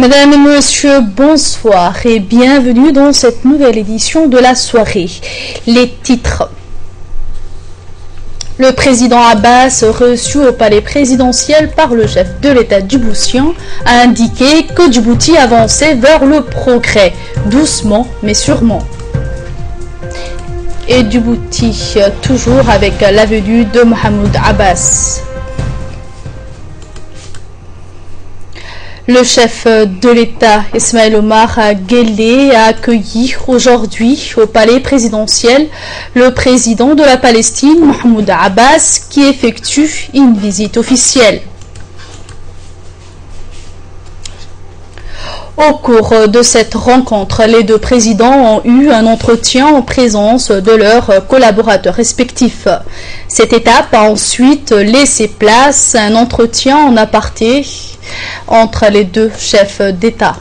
Mesdames et messieurs, bonsoir et bienvenue dans cette nouvelle édition de la soirée. Les titres. Le président Abbas, reçu au palais présidentiel par le chef de l'État djiboutien, a indiqué que Djibouti avançait vers le progrès, doucement mais sûrement. Et Djibouti, toujours avec la venue de Mahmoud Abbas. Le chef de l'État, Ismaël Omar Guelleh, a accueilli aujourd'hui au palais présidentiel le président de la Palestine, Mahmoud Abbas, qui effectue une visite officielle. Au cours de cette rencontre, les deux présidents ont eu un entretien en présence de leurs collaborateurs respectifs. Cette étape a ensuite laissé place à un entretien en aparté entre les deux chefs d'État.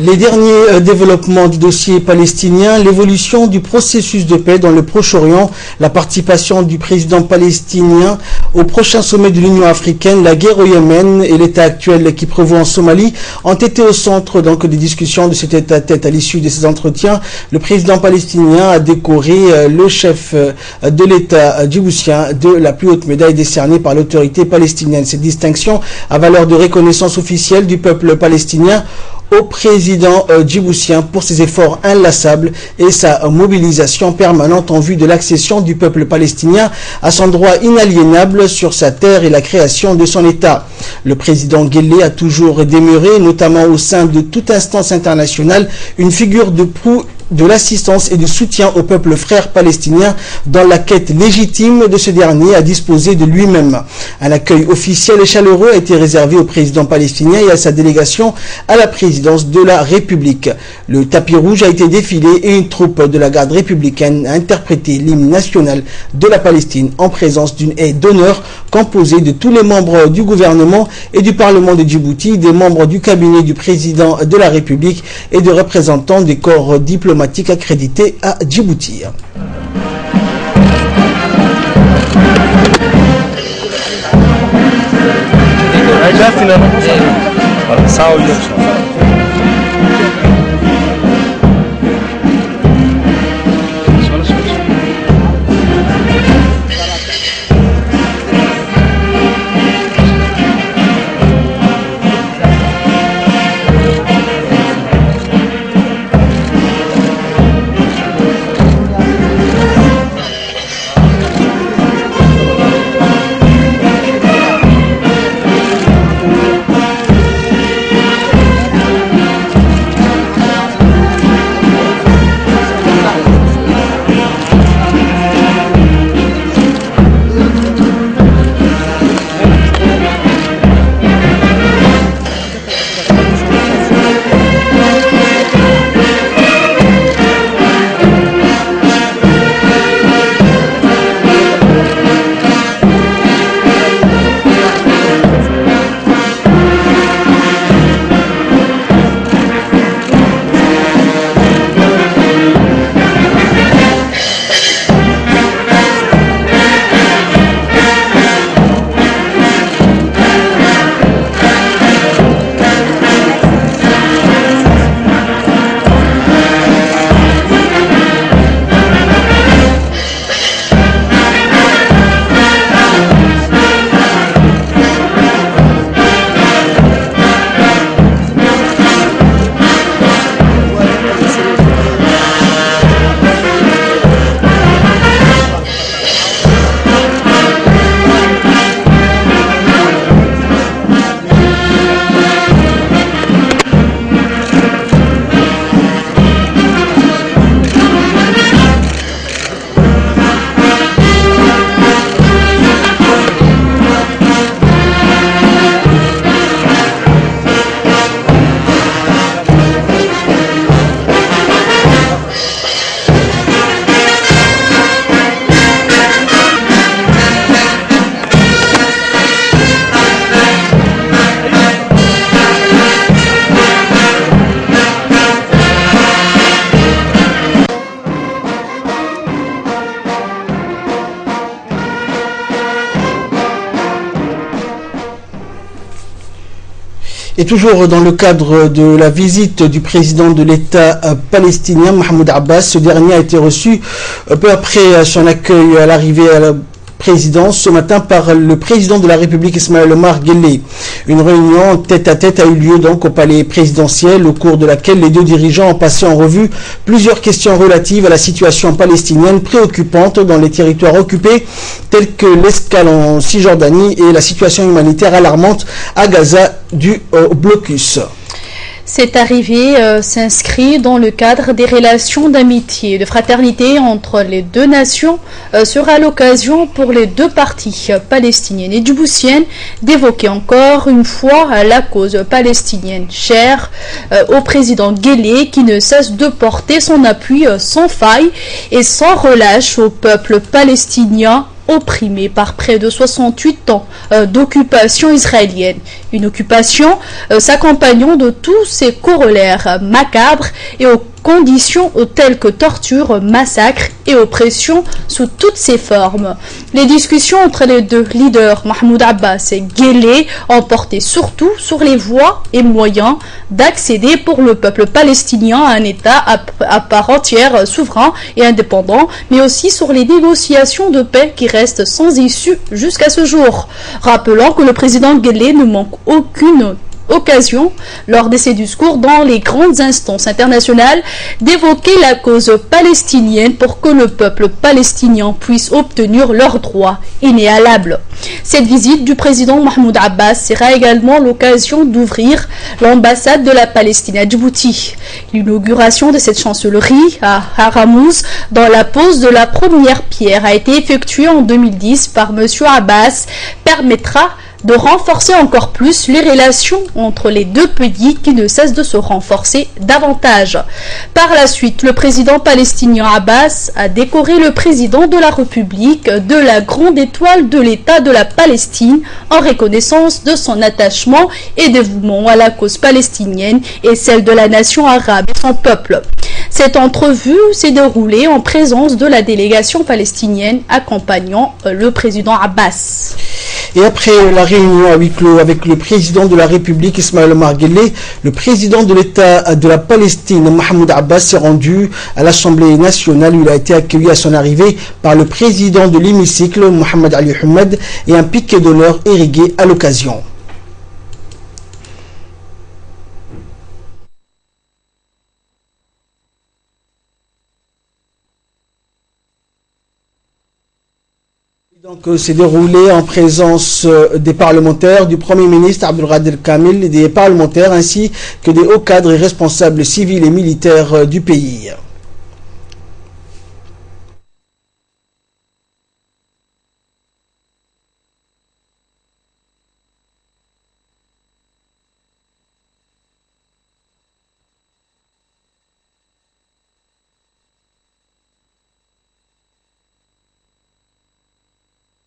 Les derniers développements du dossier palestinien, l'évolution du processus de paix dans le Proche-Orient, la participation du président palestinien au prochain sommet de l'Union africaine, la guerre au Yémen et l'état actuel qui prévaut en Somalie ont été au centre donc des discussions de cet tête-à-tête. À l'issue de ces entretiens, le président palestinien a décoré le chef de l'État djiboutien de la plus haute médaille décernée par l'autorité palestinienne. Cette distinction à valeur de reconnaissance officielle du peuple palestinien au président président djiboutien pour ses efforts inlassables et sa mobilisation permanente en vue de l'accession du peuple palestinien à son droit inaliénable sur sa terre et la création de son État. Le président Guelleh a toujours demeuré, notamment au sein de toute instance internationale, une figure de proue de l'assistance et du soutien au peuple frère palestinien dans la quête légitime de ce dernier à disposer de lui-même. Un accueil officiel et chaleureux a été réservé au président palestinien et à sa délégation à la présidence de la République. Le tapis rouge a été défilé et une troupe de la garde républicaine a interprété l'hymne national de la Palestine en présence d'une haie d'honneur composée de tous les membres du gouvernement et du Parlement de Djibouti, des membres du cabinet du président de la République et de représentants des corps diplomatiques accrédité à Djibouti. Et toujours dans le cadre de la visite du président de l'État palestinien, Mahmoud Abbas, ce dernier a été reçu peu après son accueil à l'arrivée à la présidence ce matin par le président de la République, Ismaël Omar Guelleh. Une réunion tête-à-tête a eu lieu donc au palais présidentiel, au cours de laquelle les deux dirigeants ont passé en revue plusieurs questions relatives à la situation palestinienne préoccupante dans les territoires occupés, tels que l'escale en Cisjordanie et la situation humanitaire alarmante à Gaza du blocus. Cette arrivée s'inscrit dans le cadre des relations d'amitié et de fraternité entre les deux nations, sera l'occasion pour les deux parties palestiniennes et djiboutiennes d'évoquer encore une fois la cause palestinienne chère au président Guelleh, qui ne cesse de porter son appui sans faille et sans relâche au peuple palestinien opprimé par près de 68 ans d'occupation israélienne. Une occupation s'accompagnant de tous ses corollaires macabres et aux conditions telles que torture, massacre et oppression sous toutes ses formes. Les discussions entre les deux leaders, Mahmoud Abbas et Guelleh, ont porté surtout sur les voies et moyens d'accéder pour le peuple palestinien à un État à part entière, souverain et indépendant, mais aussi sur les négociations de paix qui restent sans issue jusqu'à ce jour. Rappelant que le président Guelleh ne manque aucune occasion, lors de ses discours dans les grandes instances internationales, d'évoquer la cause palestinienne pour que le peuple palestinien puisse obtenir leurs droits inaliénables. Cette visite du président Mahmoud Abbas sera également l'occasion d'ouvrir l'ambassade de la Palestine à Djibouti. L'inauguration de cette chancellerie à Haramouz, dans la pose de la première pierre, a été effectuée en 2010 par M. Abbas, permettra de renforcer encore plus les relations entre les deux pays qui ne cessent de se renforcer davantage. Par la suite, le président palestinien Abbas a décoré le président de la République de la grande étoile de l'État de la Palestine en reconnaissance de son attachement et dévouement à la cause palestinienne et celle de la nation arabe et son peuple. Cette entrevue s'est déroulée en présence de la délégation palestinienne accompagnant le président Abbas. Et après la réunion à huis clos avec le président de la République Ismaël Omar Guelleh, le président de l'État de la Palestine Mahmoud Abbas s'est rendu à l'Assemblée nationale où il a été accueilli à son arrivée par le président de l'hémicycle Mohamed Ali Ahmed et un piquet d'honneur irrigué à l'occasion. Donc, s'est déroulé en présence des parlementaires, du Premier ministre Abdelkader Kamil, des parlementaires ainsi que des hauts cadres et responsables civils et militaires du pays.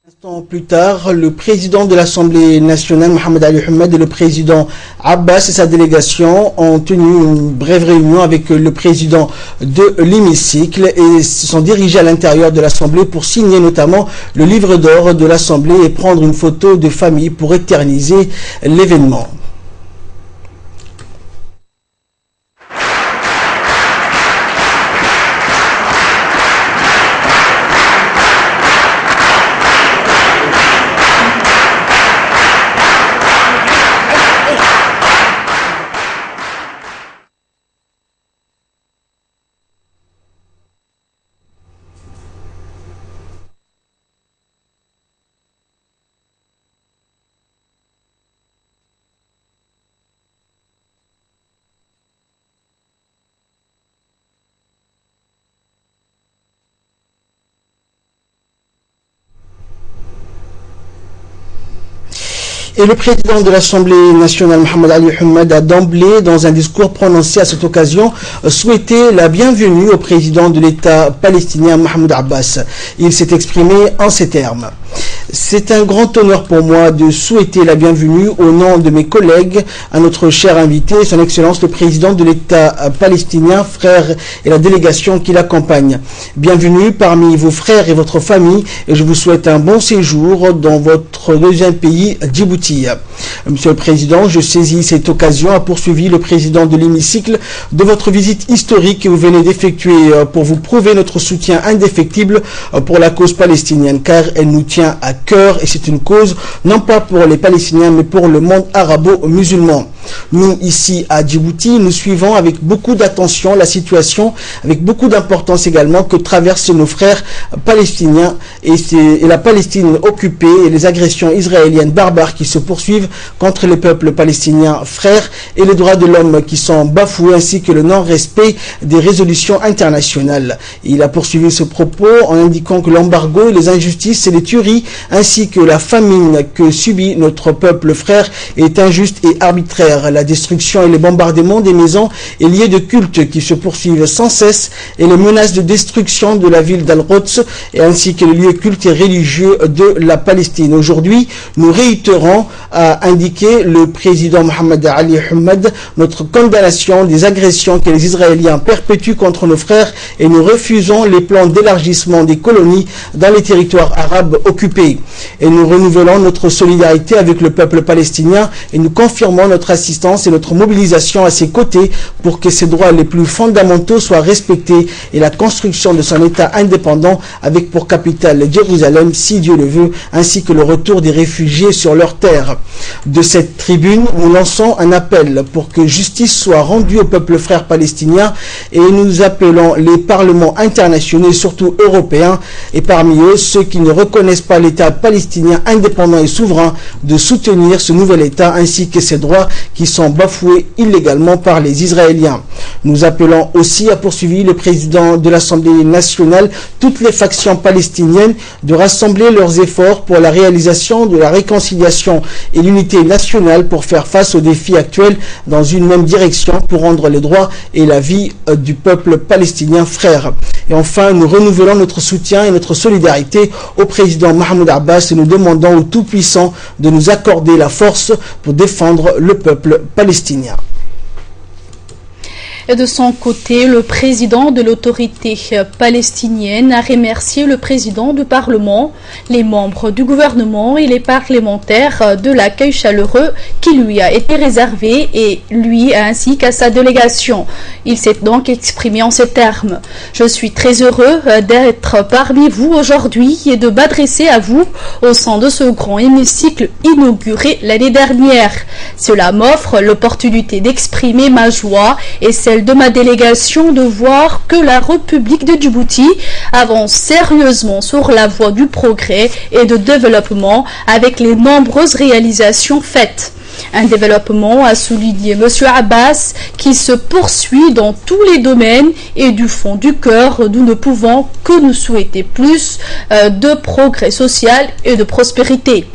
Un instant plus tard, le président de l'Assemblée nationale, Mohamed Ali Ahmed, et le président Abbas et sa délégation ont tenu une brève réunion avec le président de l'hémicycle et se sont dirigés à l'intérieur de l'Assemblée pour signer notamment le livre d'or de l'Assemblée et prendre une photo de famille pour éterniser l'événement. Et le président de l'Assemblée nationale, Mohamed Ali Ahmed, a d'emblée, dans un discours prononcé à cette occasion, souhaité la bienvenue au président de l'État palestinien, Mahmoud Abbas. Il s'est exprimé en ces termes. C'est un grand honneur pour moi de souhaiter la bienvenue au nom de mes collègues à notre cher invité, son Excellence le président de l'État palestinien, frère et la délégation qui l'accompagne. Bienvenue parmi vos frères et votre famille et je vous souhaite un bon séjour dans votre deuxième pays, Djibouti. Monsieur le Président, je saisis cette occasion, a poursuivi le président de l'hémicycle, de votre visite historique que vous venez d'effectuer pour vous prouver notre soutien indéfectible pour la cause palestinienne, car elle nous tient à cœur et c'est une cause non pas pour les Palestiniens mais pour le monde arabo-musulman. Nous, ici à Djibouti, nous suivons avec beaucoup d'attention la situation, avec beaucoup d'importance également que traversent nos frères palestiniens et la Palestine occupée et les agressions israéliennes barbares qui se poursuivent contre les peuples palestiniens frères et les droits de l'homme qui sont bafoués ainsi que le non-respect des résolutions internationales. Il a poursuivi ce propos en indiquant que l'embargo, les injustices et les tueries ainsi que la famine que subit notre peuple frère est injuste et arbitraire. La destruction et les bombardements des maisons et lieux de culte qui se poursuivent sans cesse et les menaces de destruction de la ville d'Al-Quds ainsi que les lieux cultes et religieux de la Palestine. Aujourd'hui, nous réitérons, a indiqué le président Mohamed Ali Ahmed, notre condamnation des agressions que les Israéliens perpétuent contre nos frères et nous refusons les plans d'élargissement des colonies dans les territoires arabes occupés. occupée. Et nous renouvelons notre solidarité avec le peuple palestinien et nous confirmons notre assistance et notre mobilisation à ses côtés pour que ses droits les plus fondamentaux soient respectés et la construction de son État indépendant avec pour capitale Jérusalem, si Dieu le veut, ainsi que le retour des réfugiés sur leur terre. De cette tribune, nous lançons un appel pour que justice soit rendue au peuple frère palestinien et nous appelons les parlements internationaux et surtout européens et parmi eux ceux qui ne reconnaissent pas l'État palestinien indépendant et souverain de soutenir ce nouvel État ainsi que ses droits qui sont bafoués illégalement par les Israéliens. Nous appelons aussi à poursuivre le président de l'Assemblée nationale, toutes les factions palestiniennes de rassembler leurs efforts pour la réalisation de la réconciliation et l'unité nationale pour faire face aux défis actuels dans une même direction pour rendre les droits et la vie du peuple palestinien frère. Et enfin, nous renouvelons notre soutien et notre solidarité au président Mahmoud Abbas et nous demandons au Tout-Puissant de nous accorder la force pour défendre le peuple palestinien. Et de son côté, le président de l'autorité palestinienne a remercié le président du Parlement, les membres du gouvernement et les parlementaires de l'accueil chaleureux qui lui a été réservé et lui ainsi qu'à sa délégation. Il s'est donc exprimé en ces termes. Je suis très heureux d'être parmi vous aujourd'hui et de m'adresser à vous au sein de ce grand hémicycle inauguré l'année dernière. Cela m'offre l'opportunité d'exprimer ma joie et celle de ma délégation de voir que la République de Djibouti avance sérieusement sur la voie du progrès et de développement avec les nombreuses réalisations faites. Un développement, a souligné M. Abbas, qui se poursuit dans tous les domaines et du fond du cœur, nous ne pouvons que nous souhaiter plus de progrès social et de prospérité.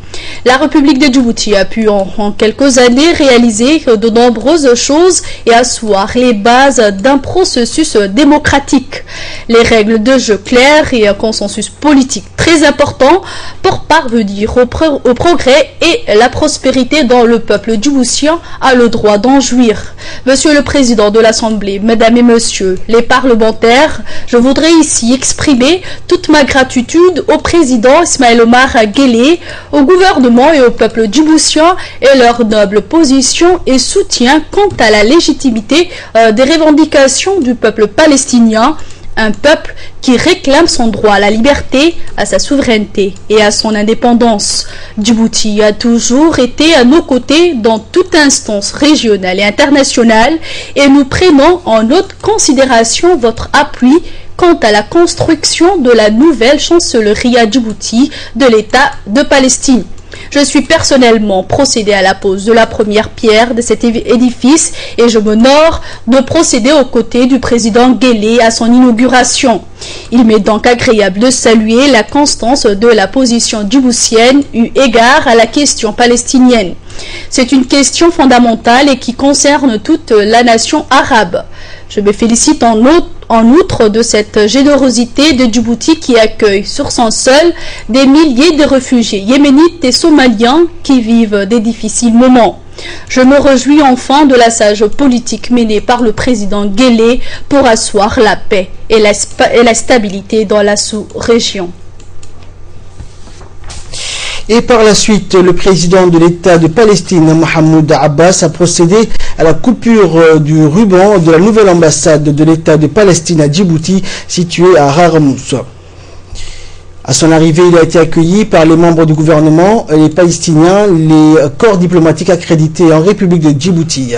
La République de Djibouti a pu en quelques années réaliser de nombreuses choses et asseoir les bases d'un processus démocratique. Les règles de jeu claires et un consensus politique très important pour parvenir au progrès et la prospérité dont le peuple djiboutien a le droit d'en jouir. Monsieur le Président de l'Assemblée, Mesdames et Messieurs les parlementaires, je voudrais ici exprimer toute ma gratitude au Président Ismaël Omar Guelleh, au gouvernement et au peuple djiboutien et leur noble position et soutien quant à la légitimité des revendications du peuple palestinien, un peuple qui réclame son droit à la liberté, à sa souveraineté et à son indépendance. Djibouti a toujours été à nos côtés dans toute instance régionale et internationale et nous prenons en haute considération votre appui quant à la construction de la nouvelle chancellerie à Djibouti de l'État de Palestine. Je suis personnellement procédé à la pose de la première pierre de cet édifice et je m'honore de procéder aux côtés du président Guelleh à son inauguration. Il m'est donc agréable de saluer la constance de la position djiboutienne eu égard à la question palestinienne. C'est une question fondamentale et qui concerne toute la nation arabe. Je me félicite en outre de cette générosité de Djibouti qui accueille sur son sol des milliers de réfugiés yéménites et somaliens qui vivent des difficiles moments. Je me réjouis enfin de la sage politique menée par le président Guelleh pour asseoir la paix et la stabilité dans la sous-région. Et par la suite, le président de l'État de Palestine, Mahmoud Abbas, a procédé à la coupure du ruban de la nouvelle ambassade de l'État de Palestine à Djibouti, située à Rarmous. À son arrivée, il a été accueilli par les membres du gouvernement, les Palestiniens, les corps diplomatiques accrédités en République de Djibouti.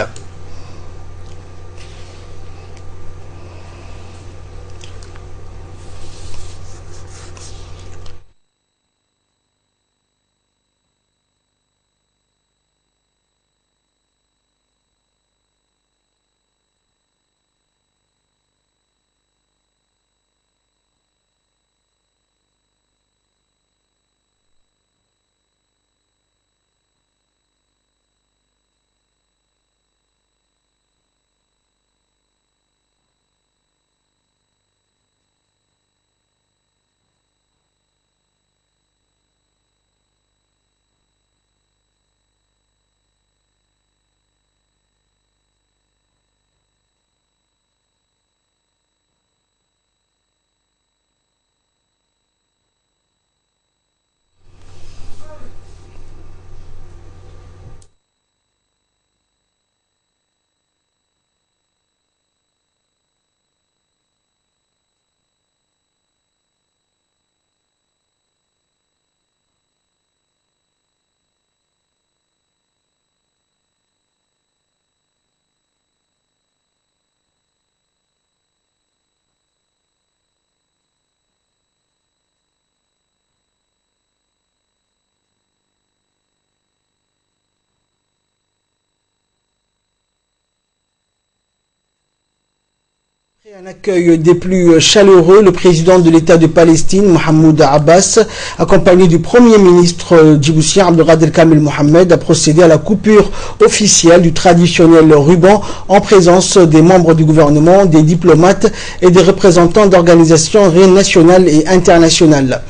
Un accueil des plus chaleureux, le président de l'État de Palestine, Mahmoud Abbas, accompagné du Premier ministre djiboutien Abdelkader Kamel Mohamed, a procédé à la coupure officielle du traditionnel ruban en présence des membres du gouvernement, des diplomates et des représentants d'organisations nationales et internationales.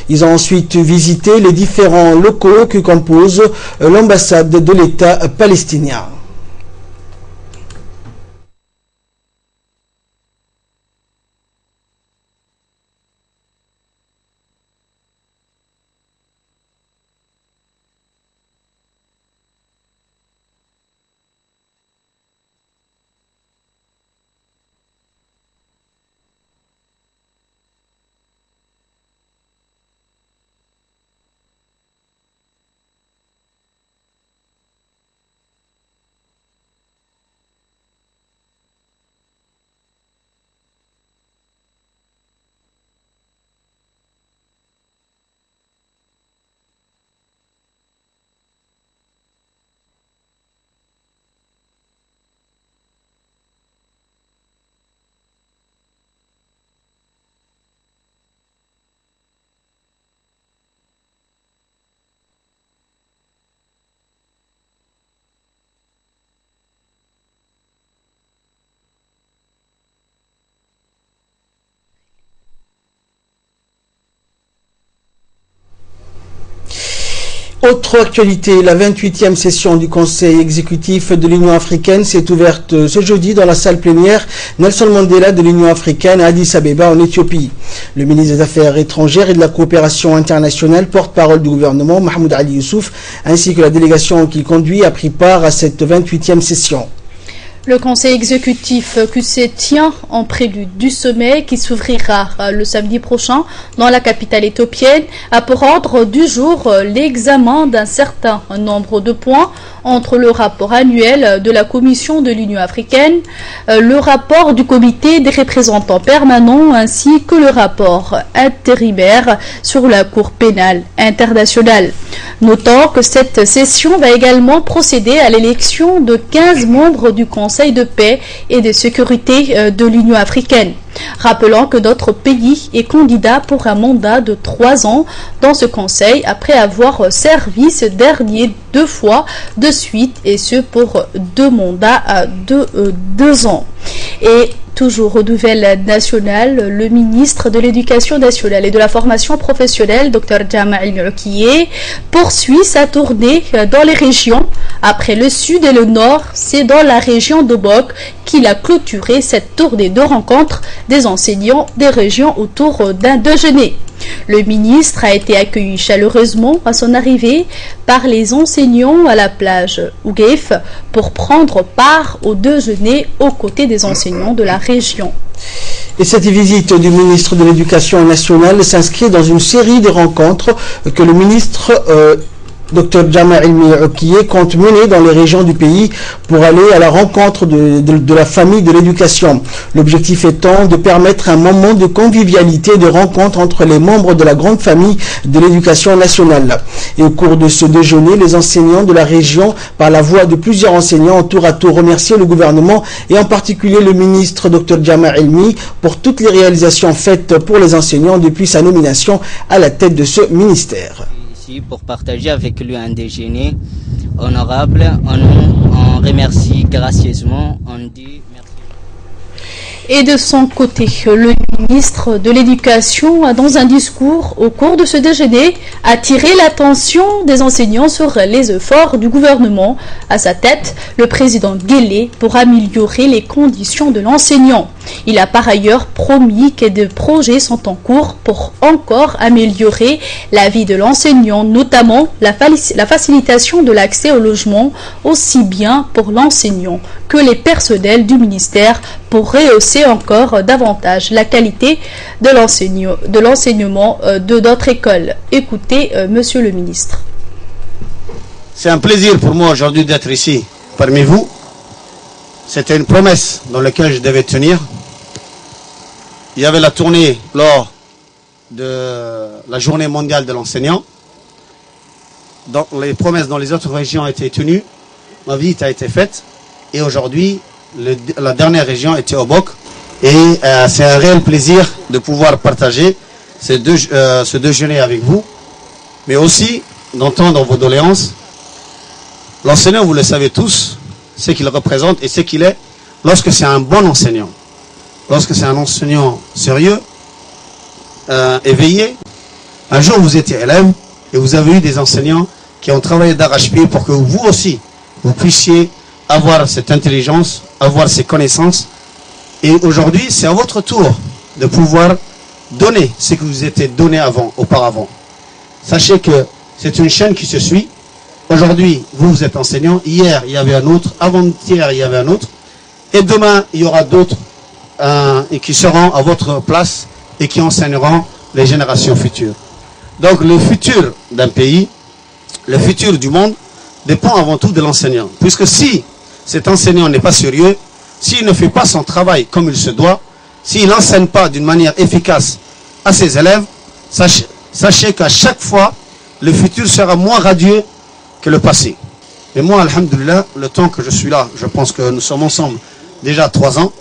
Ils ont ensuite visité les différents locaux qui composent l'ambassade de l'État palestinien. Autre actualité, la 28e session du Conseil exécutif de l'Union africaine s'est ouverte ce jeudi dans la salle plénière Nelson Mandela de l'Union africaine à Addis Abeba en Éthiopie. Le ministre des Affaires étrangères et de la coopération internationale, porte-parole du gouvernement, Mahmoud Ali Youssouf, ainsi que la délégation qu'il conduit, a pris part à cette 28e session. Le Conseil exécutif QC tient en prélude du sommet qui s'ouvrira le samedi prochain dans la capitale éthiopienne a pour ordre du jour l'examen d'un certain nombre de points entre le rapport annuel de la Commission de l'Union africaine, le rapport du comité des représentants permanents ainsi que le rapport intérimaire sur la Cour pénale internationale. Notons que cette session va également procéder à l'élection de 15 membres du Conseil de paix et de sécurité de l'Union africaine. Rappelons que notre pays est candidat pour un mandat de 3 ans dans ce conseil après avoir servi ce dernier 2 fois de suite et ce pour 2 mandats de 2 ans. Et toujours aux nouvelles nationales, le ministre de l'Éducation nationale et de la formation professionnelle, Dr Jama Ilmukiye, poursuit sa tournée dans les régions. Après le sud et le nord, c'est dans la région d'Obok qu'il a clôturé cette tournée de rencontres des enseignants des régions autour d'un déjeuner. Le ministre a été accueilli chaleureusement à son arrivée par les enseignants à la plage Ouguef pour prendre part au déjeuner aux côtés des enseignants de la région. Et cette visite du ministre de l'Éducation nationale s'inscrit dans une série de rencontres que le ministre Dr Jama Ilmukiye compte mener dans les régions du pays pour aller à la rencontre de la famille de l'éducation. L'objectif étant de permettre un moment de convivialité, de rencontre entre les membres de la grande famille de l'éducation nationale. Et au cours de ce déjeuner, les enseignants de la région, par la voix de plusieurs enseignants, ont tour à tour remercié le gouvernement et en particulier le ministre Dr Jama Ilmi pour toutes les réalisations faites pour les enseignants depuis sa nomination à la tête de ce ministère. Pour partager avec lui un déjeuner honorable. On remercie gracieusement, on dit merci. Et de son côté, le ministre de l'Éducation a, dans un discours au cours de ce déjeuner, attiré l'attention des enseignants sur les efforts du gouvernement. À sa tête, le président Guelleh pour améliorer les conditions de l'enseignant. Il a par ailleurs promis que des projets sont en cours pour encore améliorer la vie de l'enseignant, notamment la facilitation de l'accès au logement, aussi bien pour l'enseignant que les personnels du ministère, pour rehausser encore davantage la qualité de l'enseignement de notre école. Écoutez, monsieur le ministre. C'est un plaisir pour moi aujourd'hui d'être ici parmi vous. C'était une promesse dans laquelle je devais tenir. Il y avait la tournée lors de la journée mondiale de l'enseignant. Les promesses dans les autres régions ont été tenues. Ma visite a été faite. Et aujourd'hui, la dernière région était Obok. Et c'est un réel plaisir de pouvoir partager ce déjeuner avec vous, mais aussi d'entendre vos doléances. L'enseignant, vous le savez tous, ce qu'il représente et ce qu'il est lorsque c'est un bon enseignant. Lorsque c'est un enseignant sérieux, éveillé. Un jour, vous étiez élève et vous avez eu des enseignants qui ont travaillé d'arrache-pied pour que vous aussi, vous puissiez avoir cette intelligence, avoir ces connaissances. Et aujourd'hui, c'est à votre tour de pouvoir donner ce que vous étiez donné auparavant. Sachez que c'est une chaîne qui se suit. Aujourd'hui, vous êtes enseignant. Hier, il y avait un autre. Avant-hier, il y avait un autre. Et demain, il y aura d'autres qui seront à votre place et qui enseigneront les générations futures. Donc, le futur d'un pays, le futur du monde, dépend avant tout de l'enseignant. Puisque si cet enseignant n'est pas sérieux, s'il ne fait pas son travail comme il se doit, s'il n'enseigne pas d'une manière efficace à ses élèves, sachez qu'à chaque fois, le futur sera moins radieux que le passé. Et moi, alhamdoulilah, le temps que je suis là, je pense que nous sommes ensemble déjà 3 ans,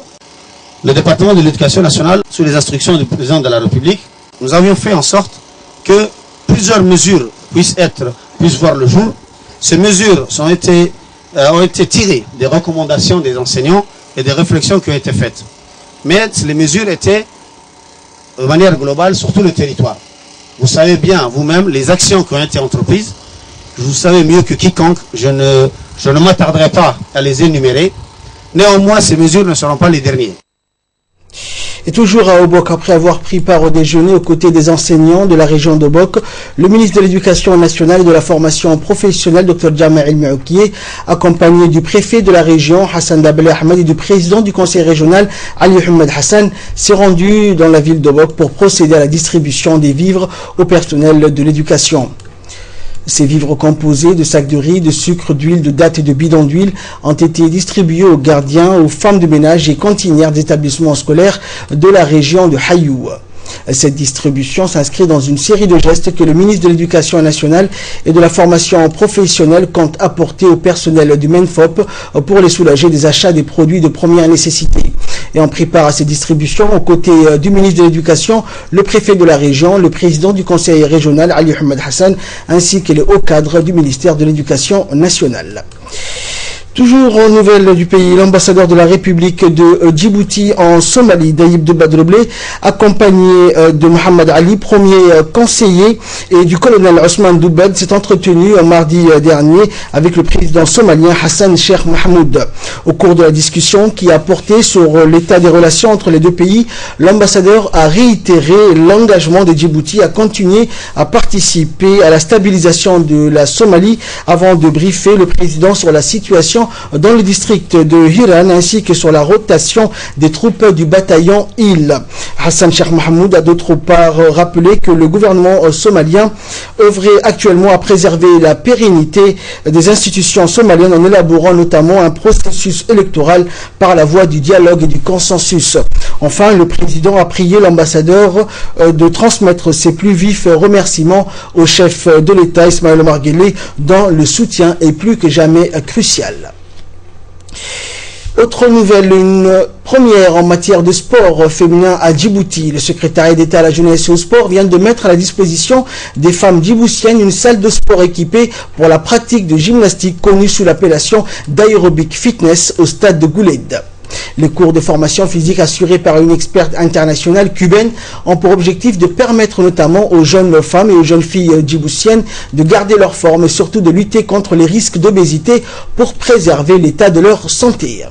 le département de l'éducation nationale, sous les instructions du président de la République, nous avions fait en sorte que plusieurs mesures puissent voir le jour. Ces mesures ont été tirées des recommandations des enseignants et des réflexions qui ont été faites. Mais les mesures étaient de manière globale sur tout le territoire. Vous savez bien vous-même les actions qui ont été entreprises. Vous savez mieux que quiconque, je ne m'attarderai pas à les énumérer. Néanmoins, ces mesures ne seront pas les dernières. Et toujours à Obok, après avoir pris part au déjeuner aux côtés des enseignants de la région d'Obok, le ministre de l'Éducation nationale et de la formation professionnelle, Dr Jama El-Maoukié, accompagné du préfet de la région, Hassan Dabel Ahmed, et du président du conseil régional, Ali Ahmed Hassan, s'est rendu dans la ville d'Obok pour procéder à la distribution des vivres au personnel de l'éducation. Ces vivres composés de sacs de riz, de sucre, d'huile, de dattes et de bidons d'huile ont été distribués aux gardiens, aux femmes de ménage et cantinières d'établissements scolaires de la région de Hayou. Cette distribution s'inscrit dans une série de gestes que le ministre de l'Éducation nationale et de la formation professionnelle compte apporter au personnel du MENFOP pour les soulager des achats des produits de première nécessité. Et on prépare à ces distributions aux côtés du ministre de l'Éducation, le préfet de la région, le président du conseil régional Ali Ahmed Hassan, ainsi que les hauts cadres du ministère de l'Éducation nationale. Toujours aux nouvelles du pays, l'ambassadeur de la République de Djibouti en Somalie, Daïb de Badreblé, accompagné de Mohamed Ali, premier conseiller, et du colonel Ousmane Doubed, s'est entretenu mardi dernier avec le président somalien Hassan Sheikh Mahmoud. Au cours de la discussion qui a porté sur l'état des relations entre les deux pays, l'ambassadeur a réitéré l'engagement de Djibouti à continuer à participer à la stabilisation de la Somalie avant de briefer le président sur la situation dans le district de Hiran ainsi que sur la rotation des troupes du bataillon IL. Hassan Sheikh Mahmoud a d'autre part rappelé que le gouvernement somalien œuvrait actuellement à préserver la pérennité des institutions somaliennes en élaborant notamment un processus électoral par la voie du dialogue et du consensus. Enfin, le président a prié l'ambassadeur de transmettre ses plus vifs remerciements au chef de l'État Ismaël Omar Guelleh dont le soutien est plus que jamais crucial. Autre nouvelle, une première en matière de sport féminin à Djibouti. Le secrétariat d'État à la jeunesse et au sport vient de mettre à la disposition des femmes djiboutiennes une salle de sport équipée pour la pratique de gymnastique connue sous l'appellation d'aérobic fitness au stade de Gouled. Les cours de formation physique assurés par une experte internationale cubaine ont pour objectif de permettre notamment aux jeunes femmes et aux jeunes filles djiboutiennes de garder leur forme et surtout de lutter contre les risques d'obésité pour préserver l'état de leur santé.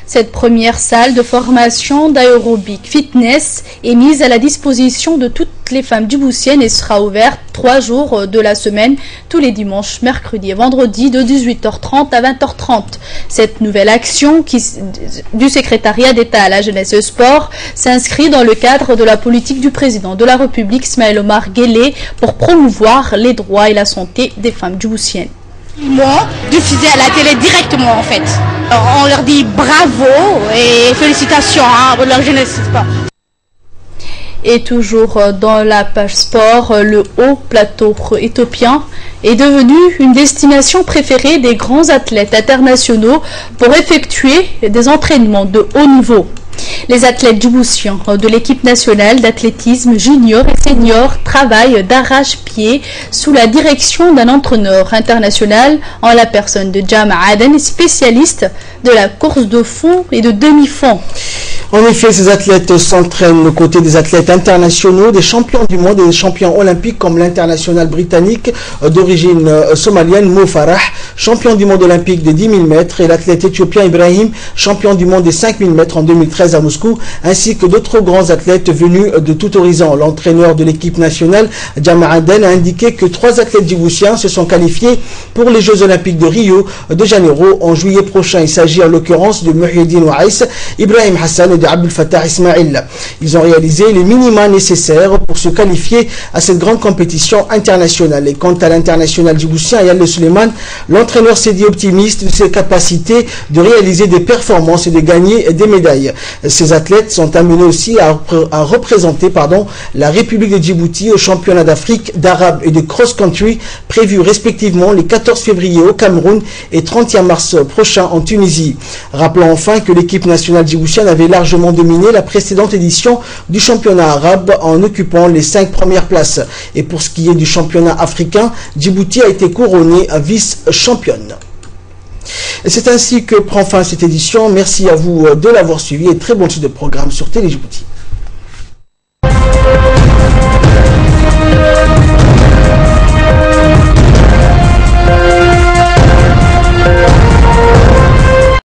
Cette première salle de formation d'aérobic fitness est mise à la disposition de toutes les femmes djiboutiennes et sera ouverte 3 jours de la semaine, tous les dimanches, mercredis et vendredis de 18h30 à 20h30. Cette nouvelle action du secrétariat d'État à la jeunesse et au sport s'inscrit dans le cadre de la politique du président de la République, Ismaël Omar Guelleh, pour promouvoir les droits et la santé des femmes djiboutiennes. Ils m'ont diffusé à la télé directement en fait. On leur dit bravo et félicitations pour leur jeunesse. Et toujours dans la page sport, le haut plateau éthiopien est devenu une destination préférée des grands athlètes internationaux pour effectuer des entraînements de haut niveau. Les athlètes djiboutiens de l'équipe nationale d'athlétisme junior et senior travaillent d'arrache-pied sous la direction d'un entraîneur international en la personne de Jam Aden, spécialiste de la course de fond et de demi-fond. En effet, ces athlètes s'entraînent aux côtés des athlètes internationaux, des champions du monde et des champions olympiques comme l'international britannique d'origine somalienne Mo Farah, champion du monde olympique des 10 000 mètres, et l'athlète éthiopien Ibrahim, champion du monde des 5 000 mètres en 2013 à Moscou, ainsi que d'autres grands athlètes venus de tout horizon. L'entraîneur de l'équipe nationale, Jam Aden, a indiqué que 3 athlètes djiboutiens se sont qualifiés pour les Jeux olympiques de Rio de Janeiro en juillet prochain. Il s'agit en l'occurrence de Muhyiddin Ouaïs, Ibrahim Hassan et de Abdel Fattah Ismail. Ils ont réalisé les minima nécessaires pour se qualifier à cette grande compétition internationale. Et quant à l'international djiboutien Yale Suleiman, l'entraîneur s'est dit optimiste de ses capacités de réaliser des performances et de gagner des médailles. Ces athlètes sont amenés aussi à représenter la République de Djibouti au championnat d'Afrique, d'Arabe et de cross-country prévus respectivement les 14 février au Cameroun et 31 mars prochain en Tunisie. Rappelons enfin que l'équipe nationale djiboutienne avait largement dominé la précédente édition du championnat arabe en occupant les 5 premières places. Et pour ce qui est du championnat africain, Djibouti a été couronnée vice-championne. Et c'est ainsi que prend fin cette édition. Merci à vous de l'avoir suivi et très bonne suite de programme sur Télé Djibouti.